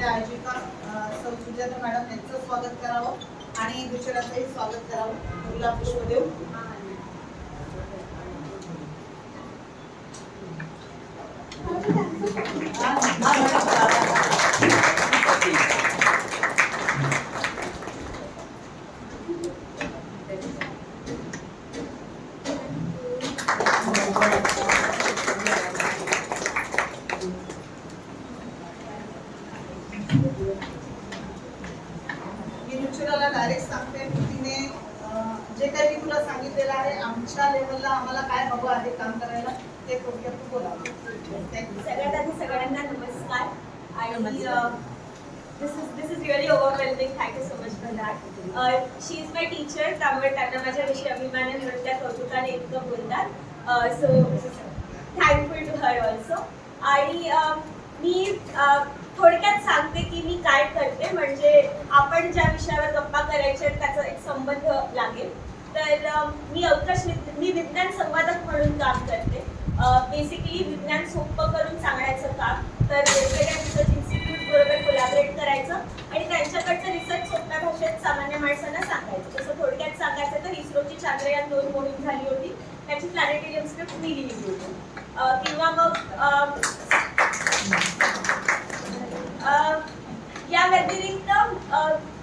आपल्या आयोजिका सौ सुजाता मॅडम यांचं स्वागत करावं आणि दुसऱ्याचंही स्वागत करावं. गुलाब पुष्पदेव. मी रुचिराला डायरेक्ट सांगते, तिने जे काही मी तुला सांगितलेलं आहे आमच्या लेवलला आम्हाला काय हवं आहे काम करायला ते थोडक्यात तू बोला. सगळ्यात आधी सगळ्यांना नमस्कार. आणि this is really overwhelming. Thank you so much for that. She is my teacher. त्यामुळे त्यांना माझ्याविषयी अभिमानाने नृत्य कौतुकाने इतकं बोलतात. So thankful to her also. आणि मी थोडक्यात सांगते की मी काय करते, म्हणजे आपण ज्या विषयावर गप्पा करायच्या त्याचा एक संबंध लागेल. तर मी विज्ञान संवादक म्हणून काम करते. बेसिकली विज्ञान सोपं करून सांगण्याचं काम. तर वेगवेगळ्या रिसर्च इन्स्टिट्यूट बरोबर कोलॅबरेट करायचं आणि त्यांच्याकडचं रिसर्च सोप्या भाषेत सामान्य माणसांना सांगायचं. तसं थोडक्यात सांगायचं तर इस्रोची चांद्रयान 2 मोहीम झाली होती, त्याची प्लॅनेटेरियम स्क्रिप्ट मी लिहिली होती. किंवा मग या व्यतिरिक्त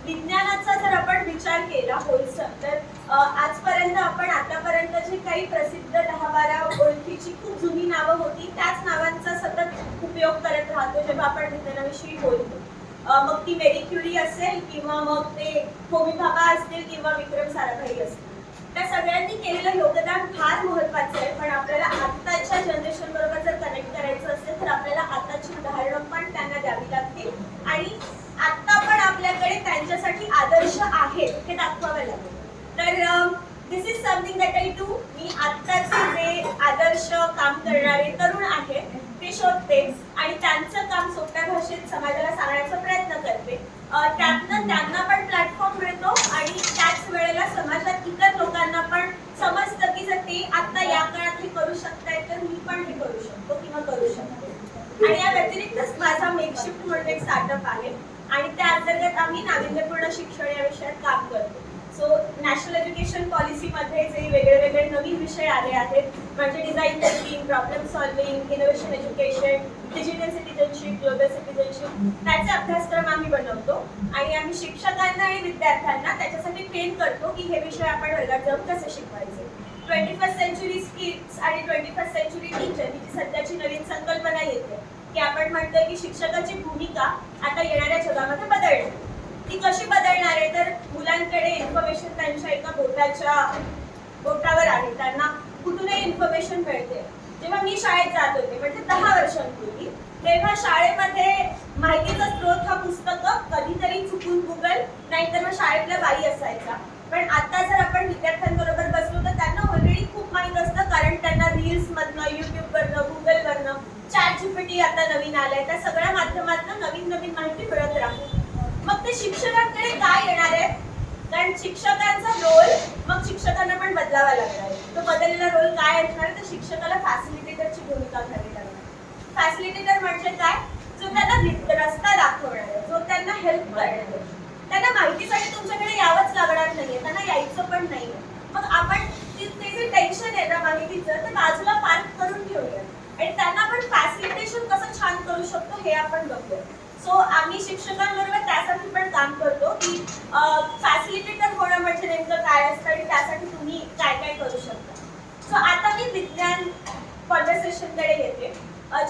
विज्ञानाचा जर आपण विचार केला होलसर, तर आजपर्यंत आपण आतापर्यंत जे काही प्रसिद्ध 10-12 ओळखीची खूप जुनी नावं होती त्याच नावांचा सतत उपयोग करत राहतो जेव्हा आपण विज्ञानाविषयी बोलतो. मग ती मेरी क्युरी असेल किंवा मग ते होमी भाभा असतील किंवा विक्रम साराभाई असतील, त्या सगळ्यांनी केलेलं योगदान फार महत्त्वाचं आहे. पण आपल्याला आत्ताच्या जनरेशन बरोबर जर कनेक्ट करायचं असेल तर आपल्याला आताची उदाहरणं पण त्यांना द्यावी लागतील आणि आत्ता पण आपल्याकडे त्यांच्यासाठी आदर्श आहेत हे दाखवावे लागेल. तर this is something that I do. मी आत्ताचे जे आदर्श काम करणारे तरुण आहेत ते शोधते आणि त्यांचं काम सोप्या भाषेत समाजाला सांगण्याचा प्रयत्न करते. त्यातनं त्यांना पण प्लॅटफॉर्म मिळतो आणि त्याच वेळेला समाजात इतर लोकांना पण समजतं की जर ते आता या काळात हे करू शकतायत तर मी पण हे करू शकतो किंवा करू शकते. आणि या व्यतिरिक्तच माझा मेकशिफ्ट म्हणून एक स्टार्टअप आहे आणि त्या अंतर्गत आम्ही नाविन्यपूर्ण शिक्षण या विषयात काम करतो. सो नॅशनल एज्युकेशन पॉलिसीमध्ये जे वेगळे नवीन विषय आले आहेत म्हणजे design thinking, problem solving, innovation education, digital citizenship, global citizenship, त्याचे अभ्यासक्रम आम्ही बनवतो आणि आम्ही शिक्षकांना आणि विद्यार्थ्यांना त्याच्यासाठी ट्रेन करतो की हे विषय आपण वर्गात जाऊन कसे शिकवायचे. 21st सेंचुरी स्किल्स आणि 21st सेंचुरी टीचर ही सध्याची नवीन संकल्पना येते की आपण म्हणतोय की शिक्षकाची भूमिका आता येणाऱ्या जगामध्ये बदलणार. ती कशी बदलणार आहे तर मुलांकडे इन्फॉर्मेशन त्यांच्या एका बोटावर आहे, त्यांना कुठूनही इन्फॉर्मेशन मिळते. जेव्हा मी शाळेत जात होते म्हणजे 10 वर्षांपूर्वी, तेव्हा शाळेमध्ये माहितीचा स्रोत हा पुस्तकं, कधीतरी चुकून गुगल, नाहीतर मग शाळेतल्या बाई असायचा. पण आता जर आपण विद्यार्थ्यांबरोबर बसलो तर त्यांना ऑलरेडी खूप माहीत असतं, कारण त्यांना रील्समधनं, युट्यूबवरनं, गुगलवरनं, ChatGPT आता नवीन आलंय, त्या सगळ्या माध्यमातून नवीन माहिती मिळत राहते. मग ते शिक्षकांकडे काय येणार आहे, कारण शिक्षकांचा रोल मग शिक्षकांना पण बदलावा लागणार आहे. तो बदललेला रोल काय असणार तर शिक्षकाला फॅसिलिटेटरची भूमिका घ्यावी लागणार. फॅसिलिटेटर म्हणजे काय, जो त्यांना रस्ता दाखवणार आहे, जो त्यांना हेल्प करणार आहे. त्यांना माहितीसाठी तुमच्याकडे यावंच लागणार नाहीये, त्यांना यायचं पण नाहीये. मग आपण ते जे टेन्शन आहे ना माहितीचं ते बाजूला पार्क करून ठेवूया आणि त्यांना आपण फॅसिलिटेशन कसं छान करू शकतो हे आपण बघूया. सो आम्ही शिक्षकांबरोबर त्यासाठी पण काम करतो की फॅसिलिटेटर होणं म्हणजे नेमकं काय असतं आणि त्यासाठी तुम्ही काय काय करू शकता. सो आता मी विज्ञान कॉन्व्हर्सेशनकडे येते.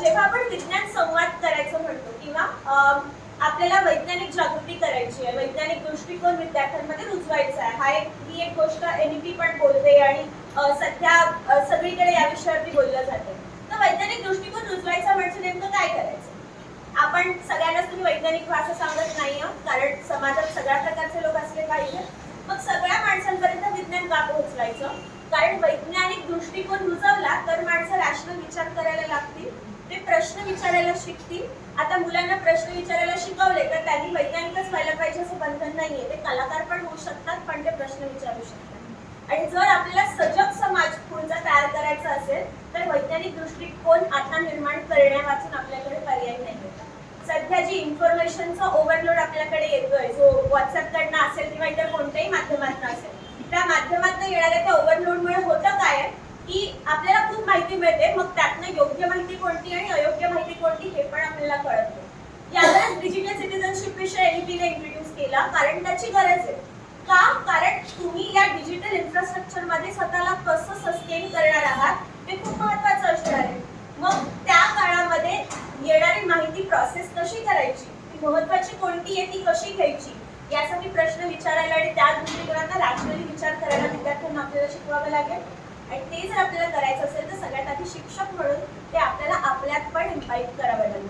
जेव्हा आपण विज्ञान संवाद करायचं म्हणतो किंवा आपल्याला वैज्ञानिक जागृती करायची आहे, वैज्ञानिक दृष्टिकोन विद्यार्थ्यांमध्ये रुजवायचा आहे, ही एक गोष्ट NEP पण बोलते आणि सध्या सगळीकडे या विषयावरती बोललं जाते. तर वैज्ञानिक दृष्टिकोन रुजवायचा म्हणजे नेमकं काय करायचं. आपण सगळ्यांनाच तुम्ही वैज्ञानिक भाषा सांगत नाही आहोत, कारण समाजात सगळ्या प्रकारचे लोक असले पाहिजे. मग सगळ्या माणसांपर्यंत विज्ञान का पोहोचवायचं, कारण वैज्ञानिक दृष्टिकोन रुजवला तर माणसं रॅशनल विचार करायला लागतील, ते प्रश्न विचारायला शिकतील. आता मुलांना प्रश्न विचारायला शिकवले तर त्यांनी वैज्ञानिकच व्हायला पाहिजे असं बंधन नाहीये, ते कलाकार पण होऊ शकतात पण ते प्रश्न विचारू शकतात. आणि जर आपल्याला सजग समाज पुढचा तयार करायचा असेल तर वैज्ञानिक दृष्टिकोन आता निर्माण करण्यावाचून आपल्याकडे पर्याय नाही. सध्या जी इन्फॉर्मेशनचा ओव्हरलोड आपल्याकडे येतोय, जो व्हॉट्सअपकडनं असेल किंवा इतर कोणत्याही माध्यमातून असेल, त्या माध्यमातून येणाऱ्या त्या ओव्हरलोडमुळे होतं काय आहे की आपल्याला खूप माहिती मिळते, मग त्यातनं योग्य माहिती कोणती आणि अयोग्य माहिती कोणती हे पण आपल्याला कळत नाही. यावरच डिजिटल सिटिझनशिप विषय एनईपीने इंट्रोड्यूस केला, कारण त्याची गरज आहे. का? कारण तुम्ही या डिजिटल इन्फ्रास्ट्रक्चर मध्ये स्वतःला कसं सस्टेन करणार आहात ते खूप महत्त्वाचं असणार आहे. मग त्या काळामध्ये येणारी माहिती प्रोसेस कशी करायची, ती महत्त्वाची कोणती आहे, ती कशी घ्यायची, यासाठी प्रश्न विचारायला आणि त्या दृष्टिकोनातून रॅशनली विचार करायला विद्यार्थ्यांना आपल्याला शिकवावं लागेल. आणि ते जर आपल्याला करायचं असेल तर सगळ्यात आधी शिक्षक म्हणून ते आपल्याला आपल्यात पण इन्व्हाइट करावं लागेल.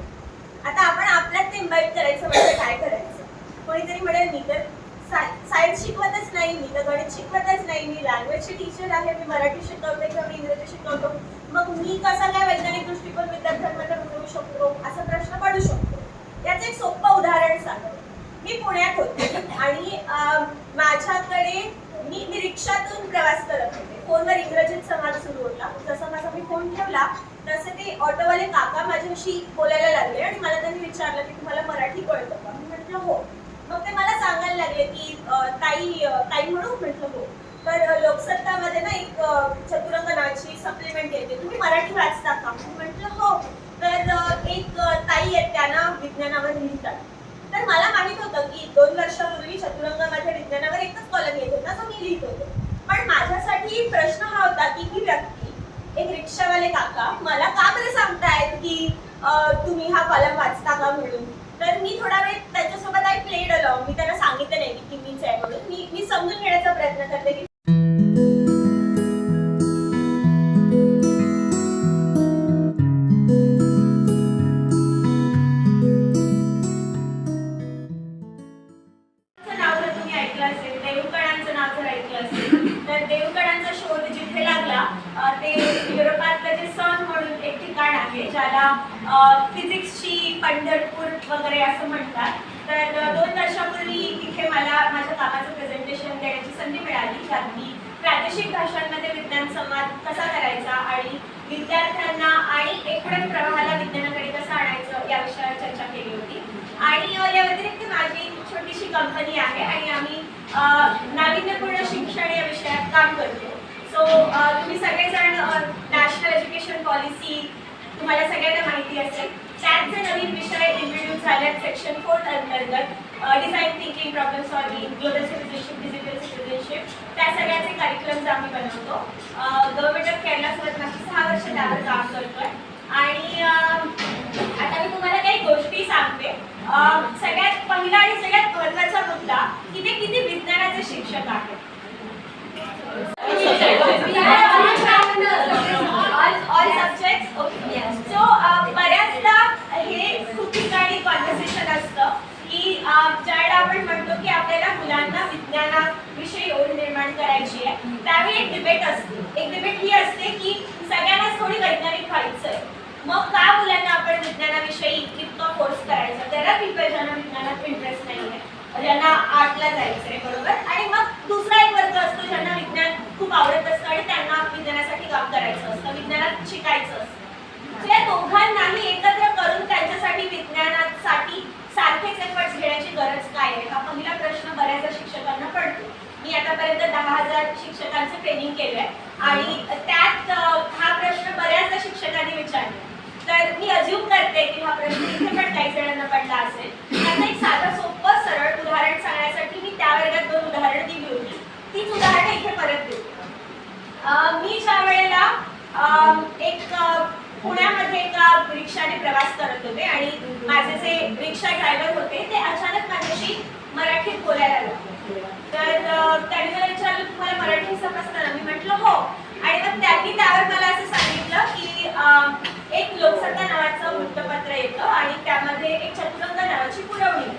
आता आपण आपल्यात ते इन्व्हाइट करायचं म्हणजे काय करायचं? कोणीतरी म्हणेल मी तर सायन्स शिकवतच नाही, मी तर गणित शिकवतच नाही, मी लँग्वेजची टीचर आहे, मी मराठी शिकवते किंवा मी इंग्रजी शिकवतो, मग मी कसा काय वैज्ञानिक दृष्टिकोन विद्यार्थ्यांमध्ये रुजवू शकतो, असा प्रश्न पडू शकतो. याचं एक सोपं उदाहरण सांगतो. मी पुण्यात होते आणि माझ्याकडे मी रिक्षातून प्रवास करत होते. फोनवर इंग्रजीत संवाद सुरू होता. जसा माझा मी फोन ठेवला तसे ते ऑटोवाले काका माझ्याशी बोलायला लागले आणि मला त्यांनी विचारलं की तुम्हाला मराठी कळतं का? मी म्हटलं हो. मग ते मला सांगायला लागले की ताई म्हणून. म्हटलं हो. तर लोकसत्तामध्ये ना एक चतुरंग नावाची सप्लिमेंट येते, तुम्ही मराठी वाचता का? मी म्हटलं हो. तर एक ताई आहेत, त्यांना विज्ञानावर लिहितात. तर मला माहित होतं की 2 वर्षापूर्वी चतुरंगामध्ये विज्ञानावर एकच कॉलम येत होता, जो मी लिहित होते. पण माझ्यासाठी प्रश्न हा होता की ही व्यक्ती, एक रिक्षावाले काका, मला का बरं सांगतायत की तुम्ही हा कॉलम वाचता का म्हणून. तर मी थोडा वेळ त्याच्यासोबत आय प्लेड अलॉंग. मी त्यांना सांगितलं नाही की मीच आहे म्हणून. मी समजून घेण्याचा प्रयत्न करते की नाव जर तुम्ही ऐकलं असेल, देवकणांचं नाव जर ऐकलं असेल, तर देवकणांचा शोध जिथे लागला ते युरोपातलं जे सन म्हणून एक ठिकाण आहे, ज्याला फिजिक्सची पंढरपूर वगैरे असं म्हणतात. तर 2 वर्षापूर्वी तिथे मला माझ्या कामाचं प्रेझेंटेशन देण्याची संधी मिळाली, ज्यात मी प्रादेशिक भाषांमध्ये विज्ञान संवाद कसा करायचा आणि विद्यार्थ्यांना आणि एकूणच प्रवाहाला विज्ञानाकडे कसं आणायचं या विषयावर चर्चा केली होती. आणि या व्यतिरिक्त माझी छोटीशी कंपनी आहे आणि आम्ही नाविन्यपूर्ण शिक्षण या विषयात काम करतो. सो तुम्ही सगळेजण नॅशनल एज्युकेशन पॉलिसी तुम्हाला सगळ्यांना माहिती असेल, त्यात जे नवीन विषय इंट्रोड्यूस झाले सेक्शन 4 अंतर्गत design thinking, problem solving, global citizenship, digital citizenship, त्या सगळ्याचे कार्यक्रम आम्ही बनवतो. गव्हर्नमेंट ऑफ केरळासोबत मागची 6 वर्ष त्यावर काम करतोय. आणि आता मी तुम्हाला काही गोष्टी सांगते. सगळ्यात पहिला आणि सगळ्यात महत्त्वाचा मुद्दा की ते किती विज्ञानाचे शिक्षक आहेत. All subjects. ओके. सो बऱ्याचदा हे खूप ठिकाणी कॉन्व्हर्सेशन असतं की ज्यावेळेला आपण म्हणतो की आपल्याला मुलांना विज्ञानाविषयी ओढ निर्माण करायची आहे, त्यावेळी एक डिबेट असते. एक डिबेट ही असते की सगळ्यांनाच थोडी वैज्ञानिक व्हायचं आहे, मग का मुलांना आपण विज्ञानाविषयी इतकं फोर्स करायचं? त्याला पीपल ज्यांना विज्ञानात इंटरेस्ट नाही आहे, ज्यांना आर्टला जायचं आहे, बरोबर. आणि मग दुसरा एक वर्ग असतो ज्यांना विज्ञान खूप आवडत असतं आणि त्यांना विज्ञानासाठी काम करायचं असतं, विज्ञानात शिकायचं असतं. या दोघांनाही एकत्र करून त्यांच्यासाठी विज्ञानासाठी सारखेच एफर्ट्स घेण्याची गरज काय आहे, हा पहिला प्रश्न बऱ्याचदा शिक्षकांना पडतो. मी आतापर्यंत 10,000 शिक्षकांचं ट्रेनिंग केलंय आणि त्यात हा प्रश्न बऱ्याचदा शिक्षकांनी विचारला. तर मी अज्युम करते की हा प्रश्न इथे पण काही जणांना पडला असेल. त्याचं एक साधं सोपं सरळ उदाहरण सांगण्यासाठी मी त्या वर्गात 2 उदाहरणं दिली होती. तीच उदाहरणं इथे परत देते. मी ज्या वेळेला पुण्यामध्ये एका रिक्षाने प्रवास करत होते आणि माझे जे रिक्षा ड्रायव्हर होते ते अचानक माझ्याशी मराठीत बोलायला लागले. तर त्यांनी मला विचारलं तुम्हाला मराठी समजतं ना? मी म्हटलं हो. आणि मग त्यांनी त्यावर मला असं सांगितलं की एक लोकसत्ता नावाचं वृत्तपत्र येतं आणि त्यामध्ये एक चतुरंग नावाची पुरवणी.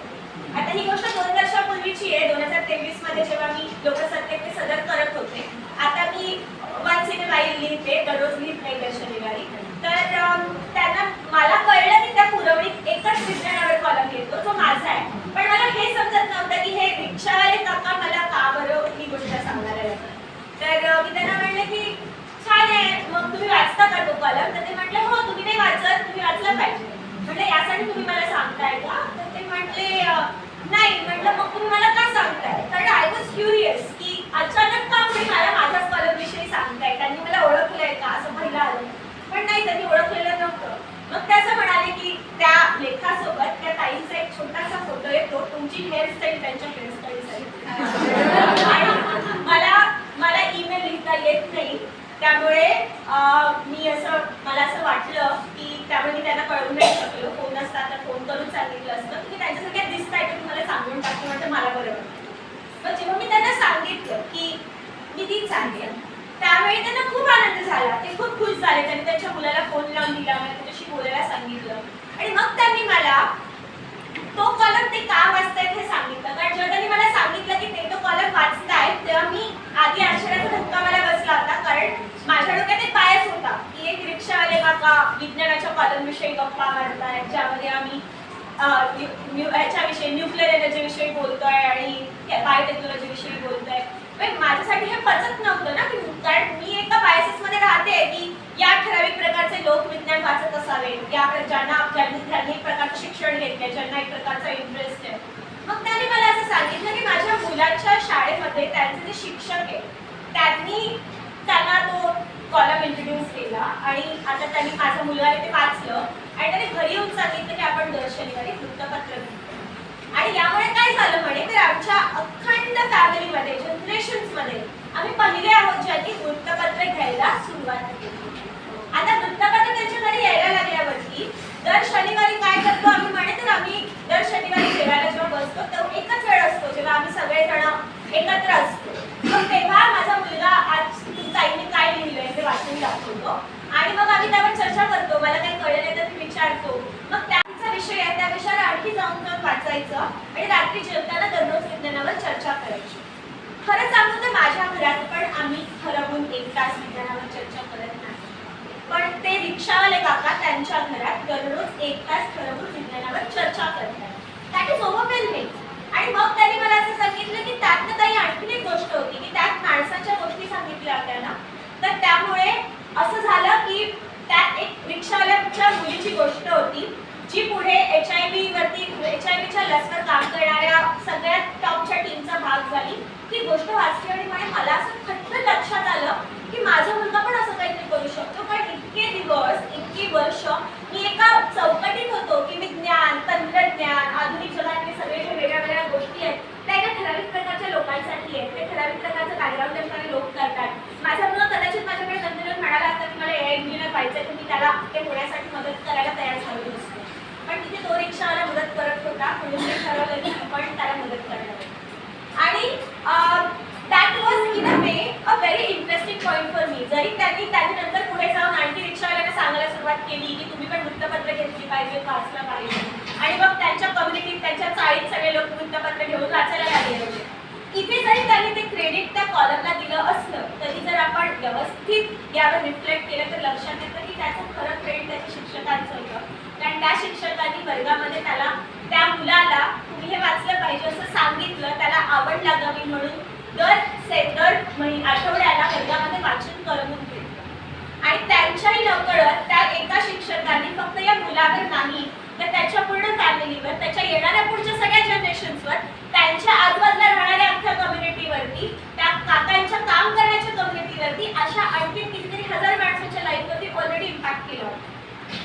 आता ही गोष्ट 2 वर्षापूर्वीची आहे. 2023 मध्ये जेव्हा मी लोकसत्तेत ते सदर करत होते. आता मी वन्स इन अ व्हाईल लिहिते, दररोज लिहित नाही दर शनिवारी. तर त्यांना मला कळलं की त्या पुरवणीत एकच विज्ञानावर कॉलम येतो जो माझा आहे. पण मला हे समजत नव्हतं की हे रिक्षावाले काका मला का बरं ही गोष्ट सांगायला लागतात. तर मी त्यांना म्हणले की छान आहे, मग तुम्ही वाचता का तो कॉलम? तर ते म्हटलं हो. तुम्ही नाही वाचत, तुम्ही वाचलं पाहिजे. म्हटलं यासाठी तुम्ही मला सांगताय ते असं म्हणाले की त्या लेखासोबत त्या ताईंचा एक छोटासा फोटो येतो, तुमची हेअरस्टाईल त्यांच्या हेअरस्टाईल आणि मला ईमेल लिहिता येत नाही, त्यामुळे मला असं वाटलं की त्यामुळे मी त्यांना कळवून नाही शकलो. फोन असता तर फोन करून सांगितलं असतं, तुम्ही त्यांच्यासारख्या दिसताय तर तुम्हाला सांगून टाकलं, म्हणजे मला बरं वाटतं. मग जेव्हा मी त्यांना सांगितलं की मी तीच आहे, त्यावेळी त्यांना खूप आनंद झाला, ते खूप खुश झाले. त्यांनी त्यांच्या मुलाला फोन लावून दिला, मला त्याच्याशी बोलायला सांगितलं आणि मग त्यांनी मला तो कॉलम ते का वाचतायत हे सांगितलं. कारण जेव्हा त्यांनी मला सांगितलं की ते तो कॉलम वाचतायत, तेव्हा मी आधी आश्चर्याचा धक्का मला बसला होता. कारण माझ्या डोक्यात एक बायस होता की एक रिक्षावाले काका विज्ञानाच्या कॉलम विषयी गप्पा मारतायत, ज्यामध्ये आम्ही ह्याच्याविषयी न्यूक्लिअर एनर्जी विषयी बोलतोय आणि बायोटेक्नॉलॉजी विषयी बोलतोय. पण माझ्यासाठी हे पचत नव्हतं ना, कारण मी एका बायसेसमध्ये राहते की या ठराविक प्रकारचे लोक विज्ञान वाचत असावे, ज्यांनी एक प्रकारचं शिक्षण घेतलंय, ज्यांना एक प्रकारचा इंटरेस्ट आहे. मग त्याने मला असं सांगितलं की माझ्या मुलाच्या शाळेमध्ये त्यांचे जे शिक्षक आहे त्यांना तो कॉलम इंट्रोड्यूस केला आणि आता त्यांनी माझ्या मुलाने ते वाचलं आणि त्याने घरी येऊन सांगितलं की आपण दर शनिवारी वृत्तपत्र घेतो. आणि यामुळे काय झालं म्हणे तर आमच्या अखंड फॅमिलीमध्ये जनरेशन्समध्ये आम्ही पहिले आहोत ज्यांनी वृत्तपत्र घ्यायला सुरुवात केली. आता वृत्तपत्र त्यांच्या घरी यायला लागल्यावरती दर शनिवारी काय करतो आम्ही म्हणे तर आम्ही दर शनिवारी जेवायला जेव्हा बसतो तेव्हा एकच वेळ असतो जेव्हा आम्ही सगळेजण एकत्र असतो. मग तेव्हा माझा मुलगा आज ताईने काय लिहिलंय ते वाचून दाखवतो आणि मग आम्ही त्यावर चर्चा करतो. मला काही कळलं नाही तर मी विचारतो. मग त्याचा विषय आहे, त्या विषयावर आणखी जाऊन वाचायचं आणि रात्री जेवताना दररोज विज्ञानावर चर्चा करायची. खरं सांगू तर माझ्या घरात पण आम्ही ठरवून 1 तास विज्ञानावर चर्चा करत नाही, पण ते रिक्षावाले काका त्यांच्या घरात दररोज 1 तास ठरवून विज्ञानावर चर्चा करतात. That is overwhelming. आणि मग त्यांनी मला असं सांगितलं की त्यातनं काही आणखी एक गोष्ट होती की त्यात माणसाच्या गोष्टी सांगितल्या होत्या ना, तर त्यामुळे असं झालं की त्यात एक रिक्षावाल्याच्या मुलीची गोष्ट होती जी पुढे HIV च्या लसवर काम करणाऱ्या सगळ्यात टॉपच्या टीमचा भाग झाली. ती गोष्ट वाचली आणि मला असं खटकन लक्षात आलं की माझा मुलगा पण असं काहीतरी करू शकतो. कारण इतकी वर्ष मी एका चौकटीत होतो की विज्ञान, तंत्रज्ञान, आधुनिक जगातले सगळे जे वेगळ्या गोष्टी आहेत त्या एका ठराविक प्रकारच्या लोकांसाठी आहेत, ते ठराविक प्रकारचं बॅकग्राऊंड असणारे लोक करतात. माझा मुलगा कदाचित माझ्याकडे नंतर म्हणाला असता की मला AI इंजिनियर व्हायचंय, तर मी त्याला ते होण्यासाठी मदत करायला तयार झालो नसतो. पण तिथे तो रिक्षावाला मदत करत होता, म्हणून मी ठरवलं की आपण त्याला मदत करणार. आणि that was in a way a very interesting point for me. जरी त्यांनी नंतर पुढे जाऊन आणखी रिक्षावाल्यांना सांगायला सुरुवात केली की तुम्ही पण वृत्तपत्र घेतली पाहिजे, वाचलं पाहिजे. आणि मग त्यांच्या कम्युनिटीत त्यांच्या चाळीत सगळे लोक वृत्तपत्र घेऊन वाचायला लागले होते. इथे जरी त्यांनी ते क्रेडिट त्या कॉलमला दिलं असलं तरी जर आपण व्यवस्थित यावर रिफ्लेक्ट केलं तर लक्षात येतं की त्याचं खरं क्रेडिट त्याच्या शिक्षकांचं होतं. कारण त्या शिक्षकांनी वर्गामध्ये त्या मुलाला तुम्ही हे वाचलं पाहिजे असं सांगितलं, त्याला आवड लागावी म्हणून दर आठवड्याला वर्गामध्ये वाचन करवून घेतलं. आणि त्यांच्याही नकळत त्या एका शिक्षकांनी फक्त या मुलावर नाही तर त्याच्या पूर्ण फॅमिलीवर, त्याच्या येणाऱ्या पुढच्या सगळ्या जनरेशन्सवर, त्यांच्या आजूबाजूला राहणाऱ्या अख्ख्या कम्युनिटीवरती, त्या काकांच्या काम करण्याच्या कम्युनिटीवरती अशा आणखी कितीतरी हजार माणसांच्या लाईफवरती ऑलरेडी इम्पॅक्ट केलं होतं.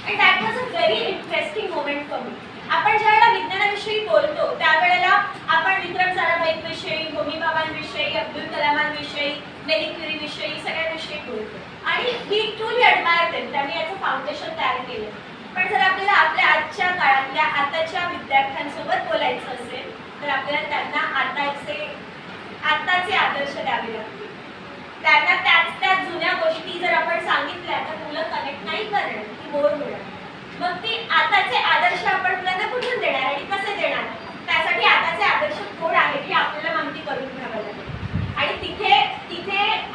And that was a very interesting moment for me. आपण ज्यावेळेला विज्ञानाविषयी बोलतो त्यावेळेला आपण विक्रम साराभाईंविषयी, होमी बाबांविषयी, अब्दुल कलामांविषयी, मेरी क्युरीविषयी सगळ्यांविषयी बोलतो आणि वी ट्रूली ॲडमायर देम. त्यांनी याचं फाउंडेशन तयार केलं. पण जर आपल्याला आपल्या आजच्या काळातल्या आताच्या विद्यार्थ्यांसोबत बोलायचं असेल तर आपल्याला त्यांना आताचे आदर्श द्यावे लागतील. त्यांना त्याच जुन्या गोष्टी जर आपण सांगितल्या तर मुलं कनेक्ट नाही करणार, ती बोर होणार. मग ती आताचे आदर्श आपण मुलांना कुठून देणार आणि कसे देणार? त्यासाठी आताचे आदर्श कोण आहेत हे आपल्याला माहिती करून घ्यावं लागेल. आणि तिथे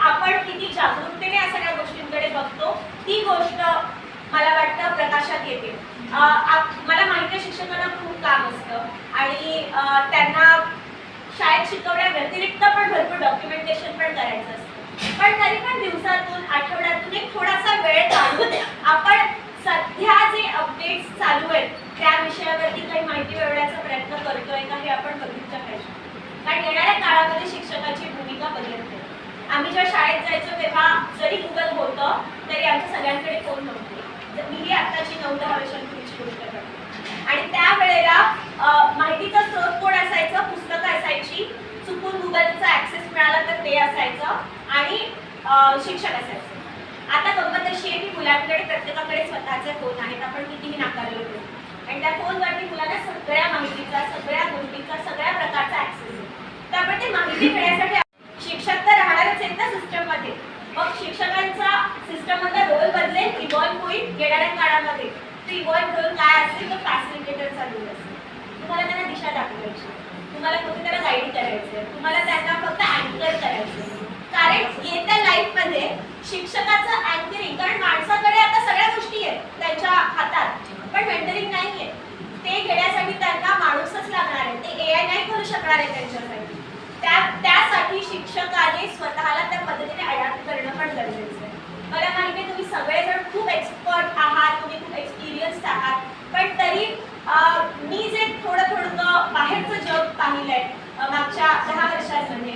आपण किती जागरूकतेने या सगळ्या गोष्टींकडे बघतो ती गोष्ट मला वाटतं प्रकाशात येते. मला माहिती आहे शिक्षकांना खूप काम असतं आणि त्यांना शाळेत शिकवण्या व्यतिरिक्त पण भरपूर डॉक्युमेंटेशन पण करायचं असतं. पण तरी पण दिवसातून, आठवड्यातून एक थोडासा वेळ काढून आपण सध्या जे अपडेट्स चालू आहेत त्या विषयावरती काही माहिती मिळवण्याचा प्रयत्न करतोय का हे आपण बघितलं पाहिजे. कारण येणाऱ्या काळामध्ये शिक्षकाची भूमिका बदलते. आम्ही जेव्हा शाळेत जायचो तेव्हा जरी गुगल होतं तरी आमच्या सगळ्यांकडे फोन नव्हते. मीही आत्ताची 9-10 वर्षांची शिक्षक असायचे. आता गंमत अशी आहे की मुलांकडे प्रत्येकाकडे स्वतःचे फोन आहेत, आपण कितीही नाकारलं तरी, आणि त्या फोनवरती मुलांना सगळ्या माहितीचा, सगळ्या गोष्टीचा, सगळ्या प्रकारचा ऍक्सेस आहे. तर आपण ते माहिती घेण्यासाठी शिक्षक तर राहणारच आहेत ना सिस्टममध्ये. मग शिक्षकांचा सिस्टममधला रोल बदलेल, इव्हॉल्व्ह होईल येणाऱ्या काळामध्ये. तो इव्हॉल्व्ह रोल काय असेल, तो फॅसिलिटेटरचा रोल असेल. तुम्हाला त्यांना दिशा दाखवायची, तुम्हाला फक्त त्याला गाईड करायचं, तुम्हाला त्यांना फक्त अँकर करायचं. कारण येत्या लाईफमध्ये शिक्षकाचं अँकरिंग, कारण माणसाकडे आता सगळ्या गोष्टी आहेत त्यांच्या हातात, पण मेंटरिंग नाही आहे. ते घेण्यासाठी त्यांना माणूसच लागणार आहे, ते एआय नाही करू शकणार आहे त्यांच्यासाठी. त्यासाठी शिक्षकाने स्वतःला त्या पद्धतीने अडॅप्ट करणं पण गरजेचं आहे. मला माहिती आहे तुम्ही सगळेजण खूप एक्सपर्ट आहात, तुम्ही खूप एक्सपिरियन्स्ड आहात, पण तरी मी जे थोडं बाहेरचं जग पाहिलंय मागच्या 10 वर्षांमध्ये,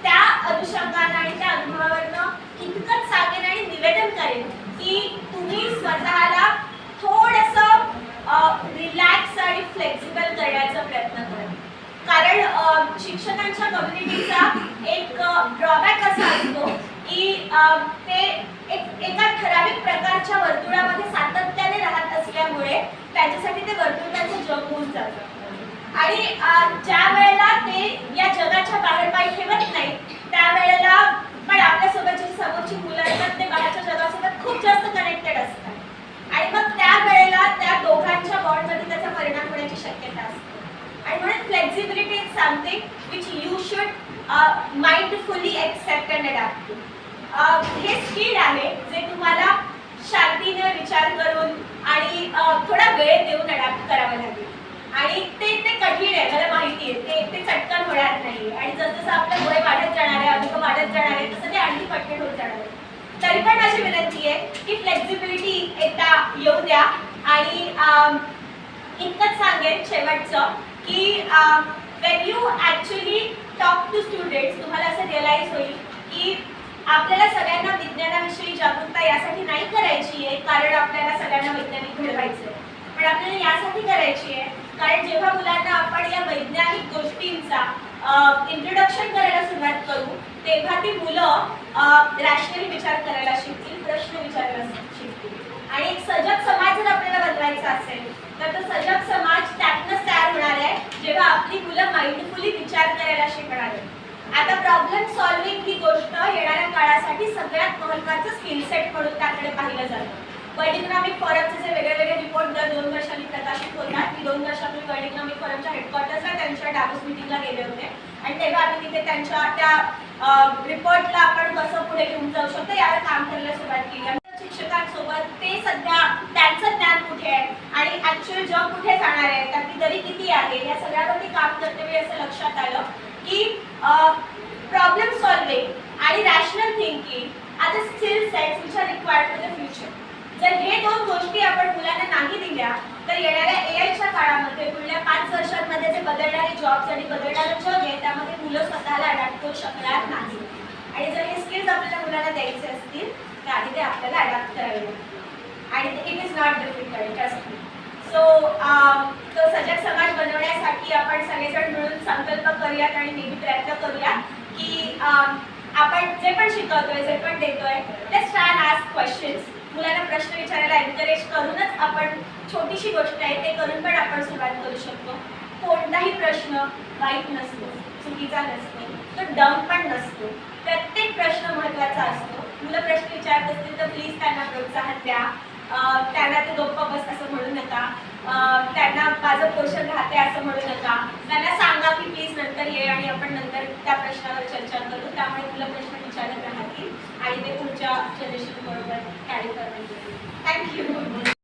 त्या अनुषंगाने आणि त्या अनुभवावरनं इतकंच सांगेन आणि निवेदन करेन की तुम्ही स्वतःला थोडंसं रिलॅक्स आणि फ्लेक्झिबल करण्याचा प्रयत्न करा. कारण शिक्षकांच्या कम्युनिटीचा एक ड्रॉबॅक असा असतो की ते एका ठराविक प्रकारच्या वर्तुळामध्ये सातत्याने राहत असल्यामुळे त्यांच्यासाठी ते वर्तुळ त्यांचं जग होऊन जातं. आणि ज्या वेळेला ते या जगाच्या बाहेर पाय ठेवत नाही, त्यावेळेला पण आपल्यासोबत जी समोरची मुलं असतात ते बाहेरच्या जगासोबत खूप जास्त कनेक्टेड असतात, आणि मग त्या वेळेला त्या दोघांच्या बॉन्डमध्ये त्याचा परिणाम होण्याची शक्यता असते. आणि म्हणून flexibility is something which you should mindfully accept and adapt to. हे स्किल आहे जे तुम्हाला शांतीने विचार करून आणि थोडा वेळ देऊन अडॅप्ट करावं लागेल. आणि ते कठीण आहे, मला माहिती आहे, ते चटकन होणार नाही. आणि जसं आपलं वय वाढत जाणार आहे, अनुभव वाढत जाणार आहे, तसं ते आणखी कठीण होत जाणार आहे. तरी पण माझी विनंती आहे की फ्लेक्झिबिलिटी एकदा येऊ द्या. आणि इतकंच सांगेन शेवटचं की when you actually talk to students, तुम्हाला असं रिअलाइज होईल की आपल्याला सगळ्यांना विज्ञानाविषयी जागरूकता यासाठी नाही करायची आहे कारण आपल्याला सगळ्यांना वैज्ञानिक घडवायचं आहे, पण आपल्याला यासाठी करायची आहे कारण जेव्हा मुलांना आपण या वैज्ञानिक गोष्टींचा इंट्रोडक्शन करायला सुरुवात करू, तेव्हा ती मुलं रॅशनली विचार करायला शिकतील, प्रश्न विचारायला शिकतील. आणि एक सजग समाज जर आपल्याला बनवायचा असेल तर तो सजग समाज त्यातनंच तयार होणार आहे जेव्हा आपली मुलं माइंडफुली विचार करायला शिकणार आहेत. आता प्रॉब्लेम सॉल्व्हिंग ही गोष्ट येणाऱ्या काळासाठी सगळ्यात महत्त्वाचं स्किल सेट म्हणून त्याकडे पाहिलं जातं. वर्ल्ड इकॉनॉमिक फोरमचे जे वेगळे रिपोर्ट दर 2 वर्षांनी प्रकाशित होतात, मी 2 वर्षापूर्वी वर्ल्ड इकॉनॉमिक फोरमच्या हेडक्वार्टर्सला त्यांच्या डावोस मीटिंगला गेले होते, आणि तेव्हा आम्ही तिथे त्यांच्या त्या रिपोर्टला आपण कसं पुढे घेऊन जाऊ शकतो यावर काम करायला सुरुवात केली. शिक्षकांसोबत ते सध्या त्यांचं ज्ञान कुठे आहे आणि ॲक्च्युअल जॉब कुठे जाणार आहे, त्यातली दरी किती आहे, या सगळ्यावरती काम करतेवेळी असं लक्षात आलं की प्रॉब्लेम सॉल्व्हिंग आणि rational thinking are the skill sets which are required for the future. जर हे 2 गोष्टी आपण मुलांना नाही दिल्या तर येणाऱ्या एआयच्या काळामध्ये पुढल्या 5 वर्षांमध्ये जे बदलणारे जॉब्स आणि बदलणारं जग आहे त्यामध्ये मुलं स्वतःला अडॅप्ट करू शकणार नाही. आणि जर हे स्किल्स आपल्याला मुलांना द्यायचे असतील तर आधी ते आपल्याला अडॅप्ट करावे लागतील, आणि it is not difficult, trust me. So तो सजग समाज बनवण्यासाठी आपण सगळेजण मिळून संकल्प करूयात आणि नेहमी प्रयत्न करूयात की आपण जे पण शिकवतोय, जे पण देतोय, let's try and ask questions. मुलांना प्रश्न विचारायला एनकरेज करूनच आपण छोटीशी गोष्ट आहे ते करून पण आपण सुरुवात करू शकतो. कोणताही प्रश्न वाईट नसतो, चुकीचा नसतो, तो डम पण नसतो. प्रत्येक प्रश्न महत्त्वाचा असतो. मुलं प्रश्न विचारत असतील तर प्लीज त्यांना प्रोत्साहन द्या, त्यांना ते गप्प बस असं म्हणू नका, त्यांना माझं पोषण राहते असं म्हणू नका. त्यांना सांगा की प्लीज नंतर ये आणि आपण नंतर त्या प्रश्नावर चर्चा करू. त्यामुळे मुलं प्रश्न विचारत राहतील आणि ते पुढच्या जनरेशन बरोबर कॅरी करतील. थँक्यू.